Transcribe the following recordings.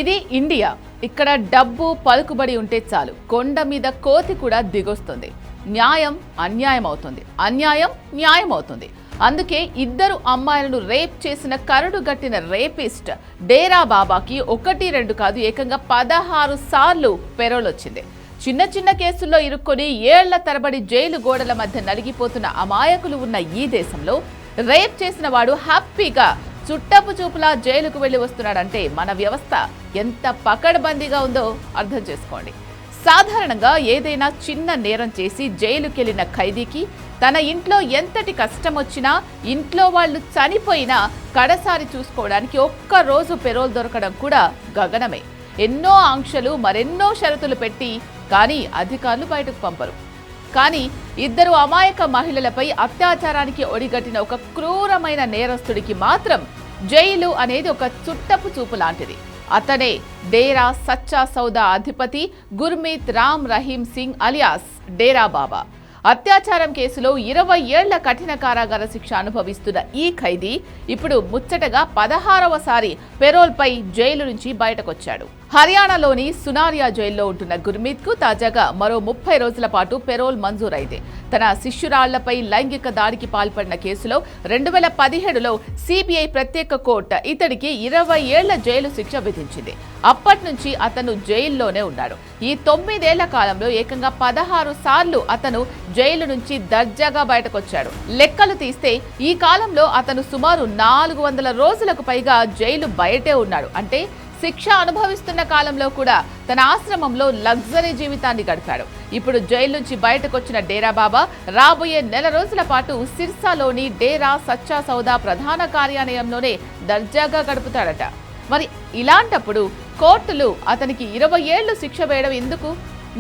ఇది ఇండియా. ఇక్కడ డబ్బు పలుకుబడి ఉంటే చాలు కొండ మీద కోతి కూడా దిగొస్తుంది. న్యాయం అన్యాయం అవుతుంది, అన్యాయం న్యాయం అవుతుంది. అందుకే ఇద్దరు అమ్మాయిలను రేప్ చేసిన కరడు గట్టిన రేపిస్ట్ డేరా బాబాకి 1-2 కాదు ఏకంగా 16 సార్లు పెరోల్ వచ్చింది. చిన్న చిన్న కేసుల్లో ఇరుక్కొని ఏళ్ల తరబడి జైలు గోడల మధ్య నలిగిపోతున్న అమాయకులు ఉన్న ఈ దేశంలో రేప్ చేసిన వాడు హ్యాపీగా చుట్టపు చూపులా జైలుకు వెళ్లి వస్తున్నాడంటే మన వ్యవస్థ ఎంత పకడ్బందీగా ఉందో అర్థం చేసుకోండి. సాధారణంగా ఏదైనా చిన్న నేరం చేసి జైలుకెళ్లిన ఖైదీకి తన ఇంట్లో ఎంతటి కష్టం వచ్చినా, ఇంట్లో వాళ్ళు చనిపోయినా కడసారి చూసుకోవడానికి ఒక్కరోజు పెరోల్ దొరకడం కూడా గగనమే. ఎన్నో ఆంక్షలు, మరెన్నో షరతులు పెట్టి కానీ అధికారులు బయటకు పంపరు. కానీ ఇద్దరు అమాయక మహిళలపై అత్యాచారానికి ఒడిగట్టిన ఒక క్రూరమైన నేరస్తుడికి మాత్రం జైలు అనేది ఒక చుట్టపు చూపు లాంటిది. అతడే డేరా సచ్చా సౌదా అధిపతి గుర్మీత్ రామ్ రహీం సింగ్ అలియాస్ డేరా బాబా. అత్యాచారం కేసులో 20 ఏళ్ల కఠిన కారాగార శిక్ష అనుభవిస్తున్న ఈ ఖైదీ ఇప్పుడు ముచ్చటగా 16వ సారి పెరోల్పై జైలు నుంచి బయటకొచ్చాడు. హర్యానాలోని సునారియా జైల్లో ఉంటున్న గుర్మీత్ కు తాజాగా మరో 30 రోజుల పాటు పెరోల్ మంజూరైంది. తన శిష్యురాళ్లపై లైంగిక దాడికి పాల్పడిన కేసులో 2017లో సిబిఐ ప్రత్యేక కోర్టు ఇతడికి 20 ఏళ్ల జైలు శిక్ష విధించింది. అప్పటి నుంచి అతను జైల్లోనే ఉన్నాడు. ఈ 9 ఏళ్ల కాలంలో ఏకంగా 16 సార్లు అతను జైలు నుంచి దర్జాగా బయటకొచ్చాడు. లెక్కలు తీస్తే ఈ కాలంలో అతను సుమారు 400 రోజులకు పైగా జైలు బయటే ఉన్నాడు. అంటే శిక్ష అనుభవిస్తున్న కాలంలో కూడా తన ఆశ్రమంలో లగ్జరీ జీవితాన్ని గడిపాడు. ఇప్పుడు జైలు నుంచి బయటకొచ్చిన డేరా బాబా రాబోయే నెల రోజుల పాటు సిర్సాలోని డేరా సచ్చా సౌదా ప్రధాన కార్యాలయంలోనే దర్జాగా గడుపుతాడట. మరి ఇలాంటప్పుడు కోర్టులు అతనికి 20 ఏళ్లు శిక్ష వేయడం ఎందుకు,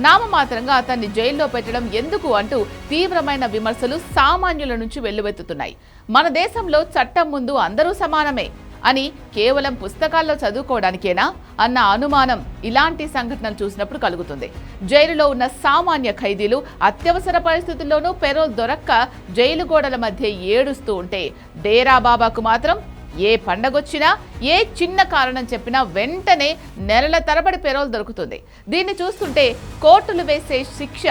నామమాత్రంగా అతన్ని జైల్లో పెట్టడం ఎందుకు అంటూ తీవ్రమైన విమర్శలు సామాన్యుల నుంచి వెల్లువెత్తుతున్నాయి. మన దేశంలో చట్టం ముందు అందరూ సమానమే అని కేవలం పుస్తకాల్లో చదువుకోవడానికేనా అన్న అనుమానం ఇలాంటి సంఘటనలు చూసినప్పుడు కలుగుతుంది. జైలులో ఉన్న సామాన్య ఖైదీలు అత్యవసర పరిస్థితుల్లోనూ పెరోల్ దొరక్క జైలు గోడల మధ్య ఏడుస్తూ ఉంటే, డేరా బాబాకు మాత్రం ఏ పండగొచ్చినా, ఏ చిన్న కారణం చెప్పినా వెంటనే నెలల తరబడి పెరోల్ దొరుకుతుంది. దీన్ని చూస్తుంటే కోర్టులు వేసే శిక్ష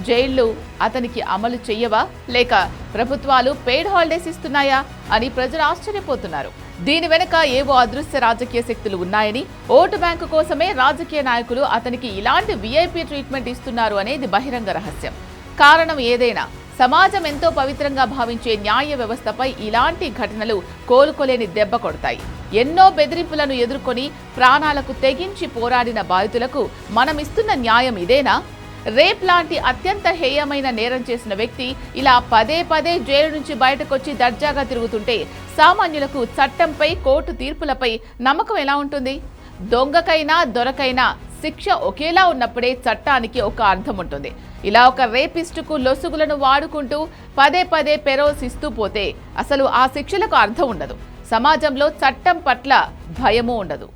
జైళ్లు అతనికి అమలు చెయ్యవా, లేక ప్రభుత్వాలు పెయిడ్ హాలిడేస్ ఇస్తున్నాయా అని ప్రజలు ఆశ్చర్యపోతున్నారు. దీని వెనుక ఏవో అదృశ్య రాజకీయ శక్తులు ఉన్నాయని, ఓటు బ్యాంకు కోసమే రాజకీయ నాయకులు అతనికి ఇలాంటి విఐపీ ట్రీట్మెంట్ ఇస్తున్నారు అనేది బహిరంగ రహస్యం. కారణం ఏదైనా సమాజం ఎంతో పవిత్రంగా భావించే న్యాయ వ్యవస్థపై ఇలాంటి ఘటనలు కోలుకోలేని దెబ్బ కొడతాయి. ఎన్నో బెదిరింపులను ఎదుర్కొని ప్రాణాలకు తెగించి పోరాడిన బాధితులకు మనమిస్తున్న న్యాయం ఇదేనా? రేప్ లాంటి అత్యంత హేయమైన నేరం చేసిన వ్యక్తి ఇలా పదే జైలు నుంచి బయటకొచ్చి దర్జాగా తిరుగుతుంటే సామాన్యులకు చట్టంపై, కోర్టు తీర్పులపై నమ్మకం ఎలా ఉంటుంది? దొంగకైనా దొరకైనా శిక్ష ఒకేలా ఉన్నప్పుడే చట్టానికి ఒక అర్థం ఉంటుంది. ఇలా ఒక రేపిస్టుకు లొసుగులను వాడుకుంటూ పదే పెరోల్స్ ఇస్తూ పోతే అసలు ఆ శిక్షలకు అర్థం ఉండదు. సమాజంలో చట్టం పట్ల భయమూ ఉండదు.